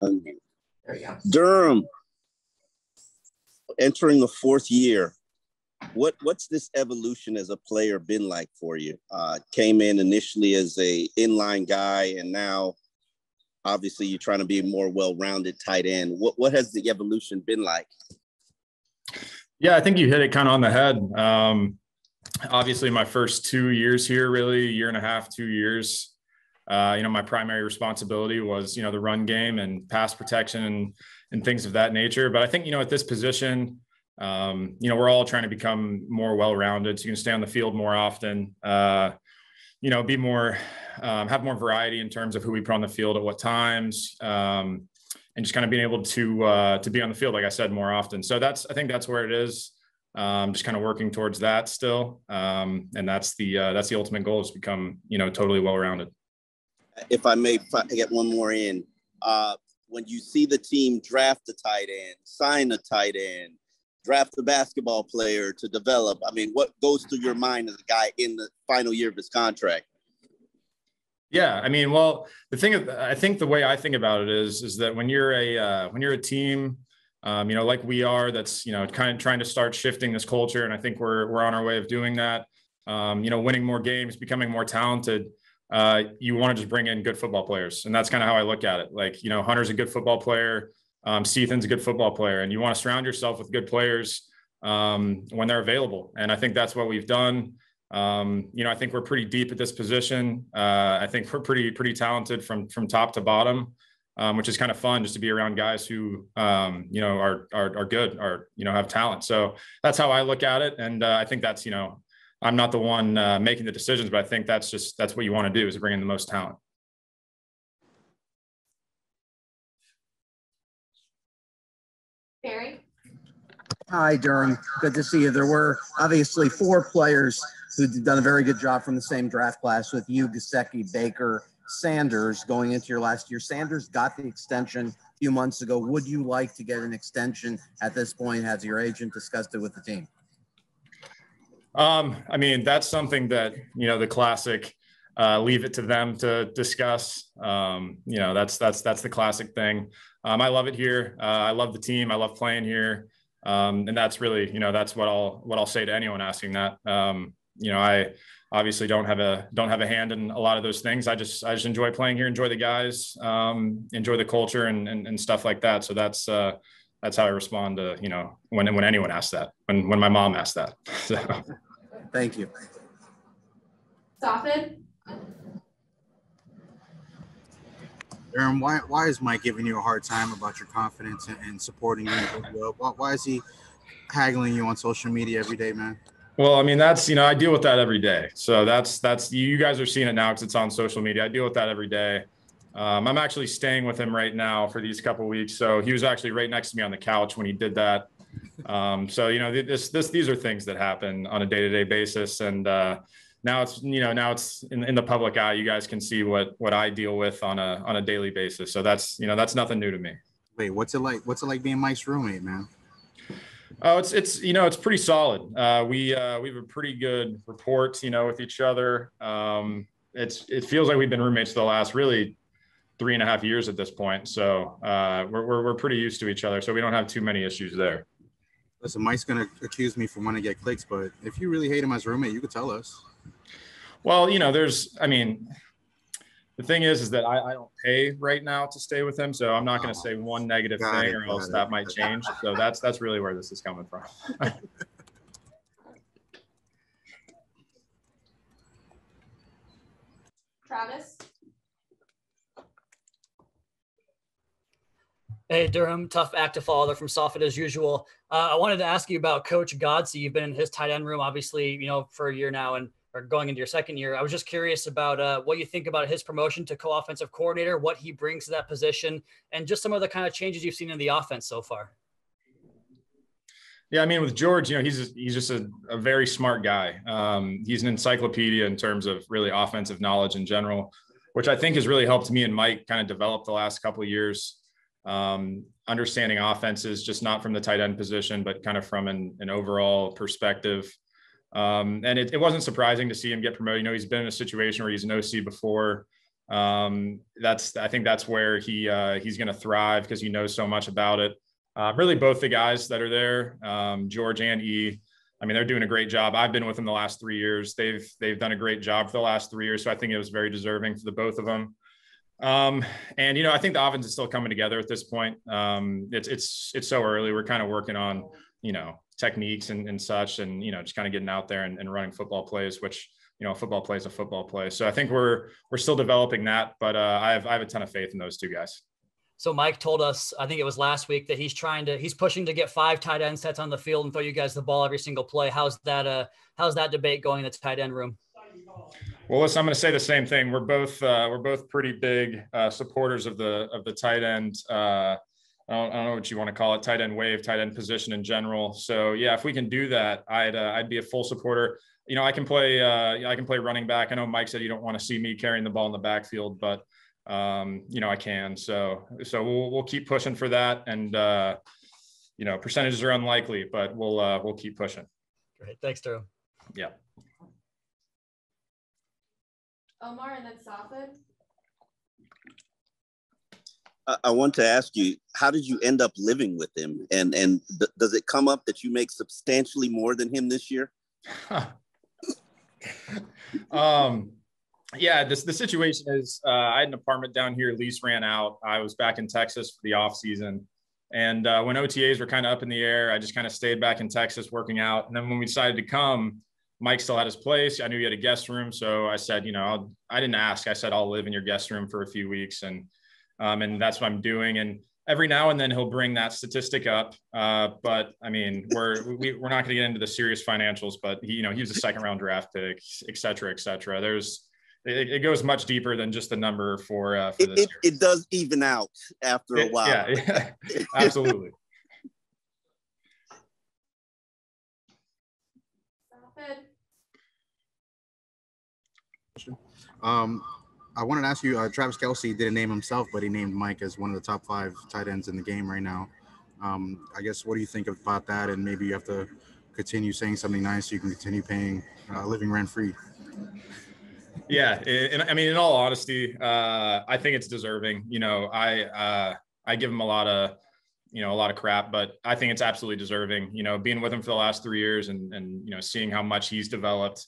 There you go. Durham, entering the fourth year, what's this evolution as a player been like for you? Came in initially as a inline guy, and now obviously you're trying to be a more well-rounded tight end. What has the evolution been like? Yeah, I think you hit it kind of on the head. Obviously my first 2 years here, really, year and a half, 2 years, my primary responsibility was, the run game and pass protection and things of that nature. But I think, at this position, we're all trying to become more well-rounded. So you can stay on the field more often, be more, have more variety in terms of who we put on the field at what times, and just kind of being able to be on the field, like I said, more often. So I think that's where it is. Just kind of working towards that still. And that's the ultimate goal, is to become, totally well-rounded. If I get one more in, when you see the team draft a tight end, sign a tight end, draft a basketball player to develop, what goes through your mind as a guy in the final year of his contract? Yeah, well, I think the way I think about it is that when you're a team, like we are, that's, kind of trying to start shifting this culture. And I think we're on our way of doing that. Winning more games, becoming more talented. You want to just bring in good football players. And that's kind of how I look at it. Like, Hunter's a good football player. Seathan's a good football player, and you want to surround yourself with good players when they're available. And I think that's what we've done. I think we're pretty deep at this position. I think we're pretty talented from top to bottom, which is kind of fun, just to be around guys who, are good, or, have talent. So that's how I look at it. And I think that's, I'm not the one making the decisions, but I think that's what you want to do, is bring in the most talent. Barry? Hi, Durham. Good to see you. There were obviously 4 players who've done a very good job from the same draft class, with you, Gesicki, Baker, Sanders, going into your last year. Sanders got the extension a few months ago. Would you like to get an extension at this point? Has your agent discussed it with the team? That's something that, the classic, leave it to them to discuss. That's the classic thing. I love it here. I love the team. I love playing here. And that's really, that's what I'll say to anyone asking that. I obviously don't have a hand in a lot of those things. I just enjoy playing here, enjoy the guys, enjoy the culture and stuff like that. So that's how I respond to, when anyone asks that, when my mom asked that. So. Thank you. Safid? Durham, why is Mike giving you a hard time about your confidence and supporting you? Why is he haggling you on social media every day, man? Well, that's, I deal with that every day. So that's you guys are seeing it now because it's on social media. I deal with that every day. I'm actually staying with him right now for these couple of weeks. So he was actually right next to me on the couch when he did that. So, these are things that happen on a day-to-day basis. And now it's in the public eye. You guys can see what I deal with on a daily basis. So that's nothing new to me. Wait, what's it like? What's it like being Mike's roommate, man? Oh, it's pretty solid. We have a pretty good rapport, with each other. It feels like we've been roommates for the last really 3.5 years at this point. So we're pretty used to each other. So we don't have too many issues there. Listen, Mike's going to accuse me from wanting to get clicks, but if you really hate him as a roommate, you could tell us. Well, the thing is that I don't pay right now to stay with him. So I'm not going to say one negative thing or else that might change. So that's really where this is coming from. Travis? Hey, Durham, tough act to follow there from Safid as usual. I wanted to ask you about Coach Godsey. You've been in his tight end room, obviously, for a year now and or going into your second year. I was just curious about what you think about his promotion to co-offensive coordinator, what he brings to that position, and just some of the kind of changes you've seen in the offense so far. Yeah, with George, he's just a very smart guy. He's an encyclopedia in terms of really offensive knowledge in general, which I think has really helped me and Mike kind of develop the last couple of years. Understanding offenses, just not from the tight end position, but kind of from an overall perspective. And it wasn't surprising to see him get promoted. He's been in a situation where he's an OC before. I think that's where he's going to thrive because he knows so much about it. Really both the guys that are there, George and E, I mean, they're doing a great job. I've been with them the last 3 years. They've done a great job for the last 3 years. So I think it was very deserving for the both of them. And, I think the offense is still coming together at this point. It's so early. We're kind of working on, techniques and such, and, just kind of getting out there and running football plays, which, a football play is a football play. So I think we're still developing that, but I have a ton of faith in those two guys. So Mike told us, I think it was last week, that he's pushing to get 5 tight end sets on the field and throw you guys the ball every single play. How's that debate going in the tight end room? Well, listen, I'm going to say the same thing. We're both pretty big supporters of the tight end. I don't know what you want to call it, tight end wave, tight end position in general. So yeah, if we can do that, I'd be a full supporter. I can play running back. I know Mike said you don't want to see me carrying the ball in the backfield, but I can. So we'll keep pushing for that. And percentages are unlikely, but we'll keep pushing. Great. Thanks, Durham. Yeah. Omar and then Safed. I want to ask you, how did you end up living with him? And does it come up that you make substantially more than him this year? Yeah, the situation is I had an apartment down here, lease ran out. I was back in Texas for the off season. And when OTAs were kind of up in the air, I just kind of stayed back in Texas working out. And then when we decided to come, Mike still had his place. I knew he had a guest room. So I said, I didn't ask. I said, I'll live in your guest room for a few weeks. And that's what I'm doing. And every now and then he'll bring that statistic up. But I mean, we're not going to get into the serious financials, but he was a 2nd round draft pick, et cetera, et cetera. It goes much deeper than just the number for this year. It does even out after a while. Yeah, absolutely. I wanted to ask you, Travis Kelce didn't name himself, but he named Mike as one of the top 5 tight ends in the game right now. I guess, what do you think about that? And maybe you have to continue saying something nice so you can continue paying, living rent free. Yeah. In all honesty, I think it's deserving. I give him a lot of crap, but I think it's absolutely deserving, being with him for the last 3 years and seeing how much he's developed.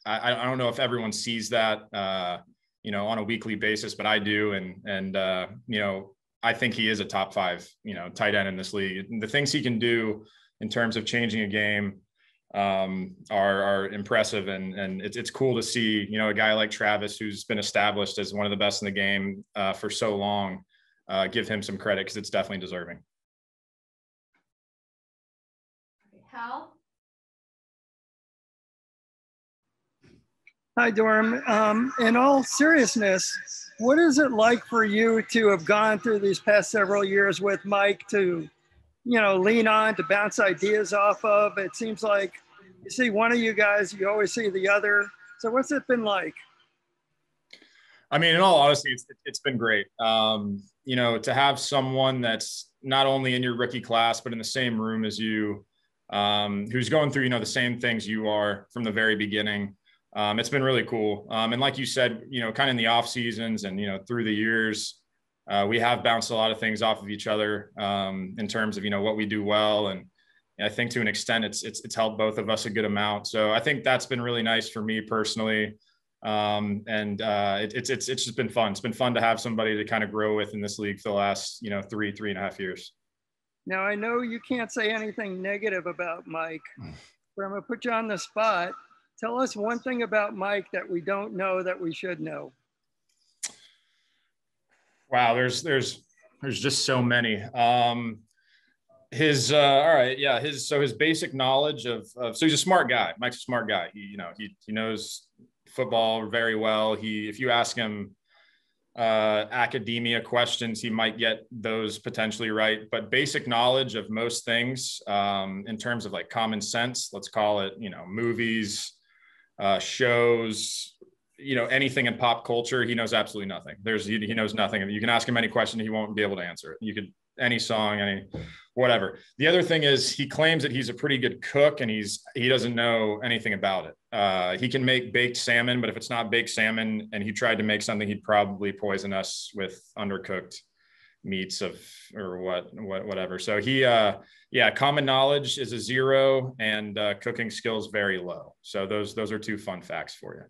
I don't know if everyone sees that, on a weekly basis, but I do. And I think he is a top 5, tight end in this league. And the things he can do in terms of changing a game are impressive. And it's cool to see, a guy like Travis, who's been established as one of the best in the game for so long, give him some credit, because it's definitely deserving. Hal? Hi, Durham. In all seriousness, what is it like for you to have gone through these past several years with Mike to, lean on, to bounce ideas off of? It seems like you see one of you guys, you always see the other. So what's it been like? I mean, in all honesty, it's been great. To have someone that's not only in your rookie class, but in the same room as you, who's going through, the same things you are from the very beginning. It's been really cool. And like you said, kind of in the off seasons and, through the years, we have bounced a lot of things off of each other in terms of, what we do well. And I think to an extent it's helped both of us a good amount. So I think that's been really nice for me personally. It's just been fun. It's been fun to have somebody to kind of grow with in this league for the last, 3.5 years. Now, I know you can't say anything negative about Mike, but I'm going to put you on the spot. Tell us one thing about Mike that we don't know that we should know. Wow, there's just so many. His basic knowledge of so he's a smart guy. Mike's a smart guy. He knows football very well. If you ask him academia questions, he might get those potentially right. But basic knowledge of most things in terms of like common sense, let's call it, movies, shows, anything in pop culture, he knows absolutely nothing. He knows nothing. You can ask him any question, he won't be able to answer it. any song, any whatever. The other thing is he claims that he's a pretty good cook and he doesn't know anything about it. He can make baked salmon, but if it's not baked salmon and he tried to make something, he'd probably poison us with undercooked meats or whatever. So common knowledge is a 0 and cooking skills very low. So those are 2 fun facts for you.